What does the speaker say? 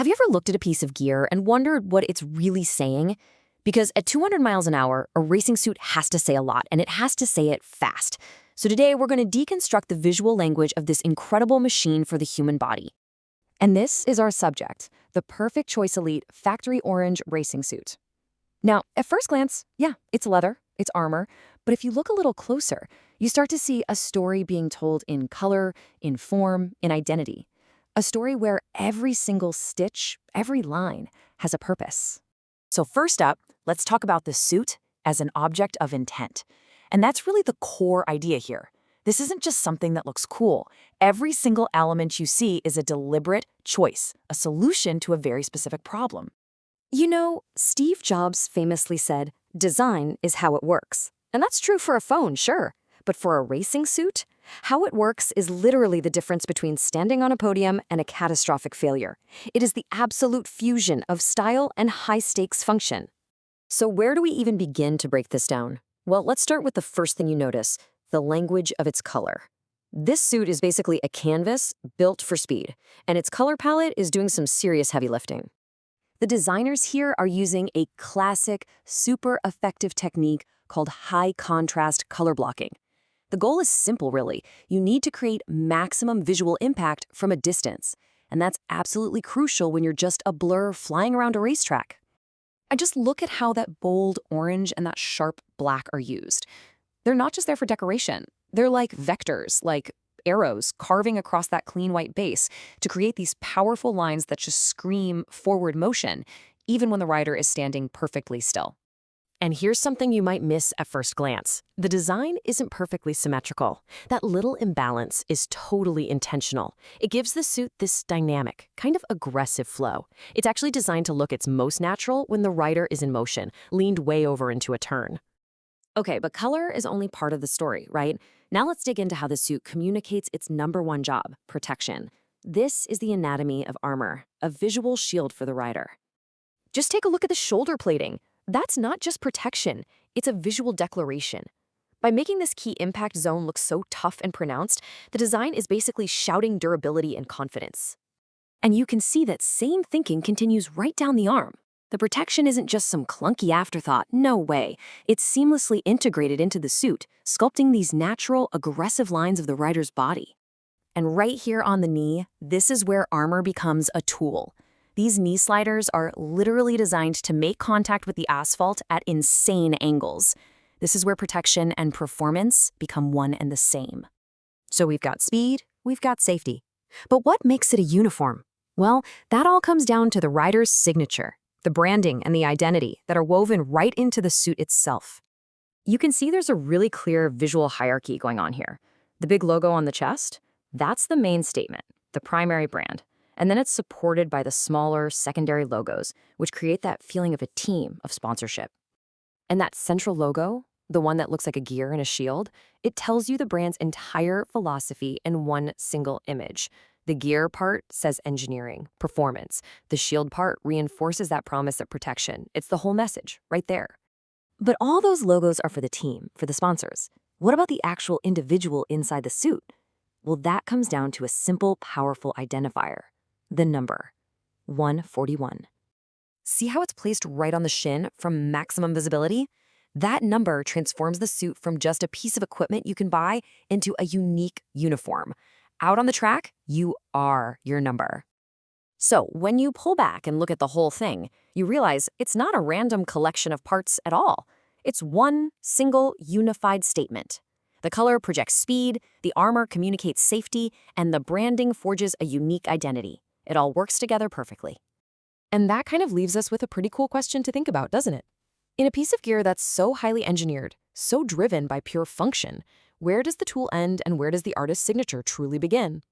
Have you ever looked at a piece of gear and wondered what it's really saying? Because at 200 miles an hour, a racing suit has to say a lot, and it has to say it fast. So today, we're going to deconstruct the visual language of this incredible machine for the human body. And this is our subject, the Perfect Choice Elite Factory Orange Racing Suit. Now, at first glance, yeah, it's leather, it's armor, but if you look a little closer, you start to see a story being told in color, in form, in identity. A story where every single stitch, every line, has a purpose. So first up, let's talk about the suit as an object of intent. And that's really the core idea here. This isn't just something that looks cool. Every single element you see is a deliberate choice, a solution to a very specific problem. You know, Steve Jobs famously said, "Design is how it works." And that's true for a phone, sure. But for a racing suit, how it works is literally the difference between standing on a podium and a catastrophic failure. It is the absolute fusion of style and high-stakes function. So where do we even begin to break this down? Well, let's start with the first thing you notice, the language of its color. This suit is basically a canvas built for speed, and its color palette is doing some serious heavy lifting. The designers here are using a classic, super effective technique called high-contrast color blocking. The goal is simple, really. You need to create maximum visual impact from a distance, and that's absolutely crucial when you're just a blur flying around a racetrack. And just look at how that bold orange and that sharp black are used. They're not just there for decoration. They're like vectors, like arrows carving across that clean white base to create these powerful lines that just scream forward motion, even when the rider is standing perfectly still. And here's something you might miss at first glance. The design isn't perfectly symmetrical. That little imbalance is totally intentional. It gives the suit this dynamic, kind of aggressive flow. It's actually designed to look its most natural when the rider is in motion, leaned way over into a turn. Okay, but color is only part of the story, right? Now let's dig into how the suit communicates its number one job, protection. This is the anatomy of armor, a visual shield for the rider. Just take a look at the shoulder plating. That's not just protection, it's a visual declaration. By making this key impact zone look so tough and pronounced, the design is basically shouting durability and confidence. And you can see that same thinking continues right down the arm. The protection isn't just some clunky afterthought, no way. It's seamlessly integrated into the suit, sculpting these natural, aggressive lines of the rider's body. And right here on the knee, this is where armor becomes a tool. These knee sliders are literally designed to make contact with the asphalt at insane angles. This is where protection and performance become one and the same. So we've got speed, we've got safety. But what makes it a uniform? Well, that all comes down to the rider's signature, the branding and the identity that are woven right into the suit itself. You can see there's a really clear visual hierarchy going on here. The big logo on the chest, that's the main statement, the primary brand. And then it's supported by the smaller secondary logos, which create that feeling of a team of sponsorship. And that central logo, the one that looks like a gear and a shield, it tells you the brand's entire philosophy in one single image. The gear part says engineering, performance. The shield part reinforces that promise of protection. It's the whole message right there. But all those logos are for the team, for the sponsors. What about the actual individual inside the suit? Well, that comes down to a simple, powerful identifier. The number, 141. See how it's placed right on the shin for maximum visibility? That number transforms the suit from just a piece of equipment you can buy into a unique uniform. Out on the track, you are your number. So when you pull back and look at the whole thing, you realize it's not a random collection of parts at all. It's one single unified statement. The color projects speed, the armor communicates safety, and the branding forges a unique identity. It all works together perfectly. And that kind of leaves us with a pretty cool question to think about, doesn't it? In a piece of gear that's so highly engineered, so driven by pure function, where does the tool end and where does the artist's signature truly begin?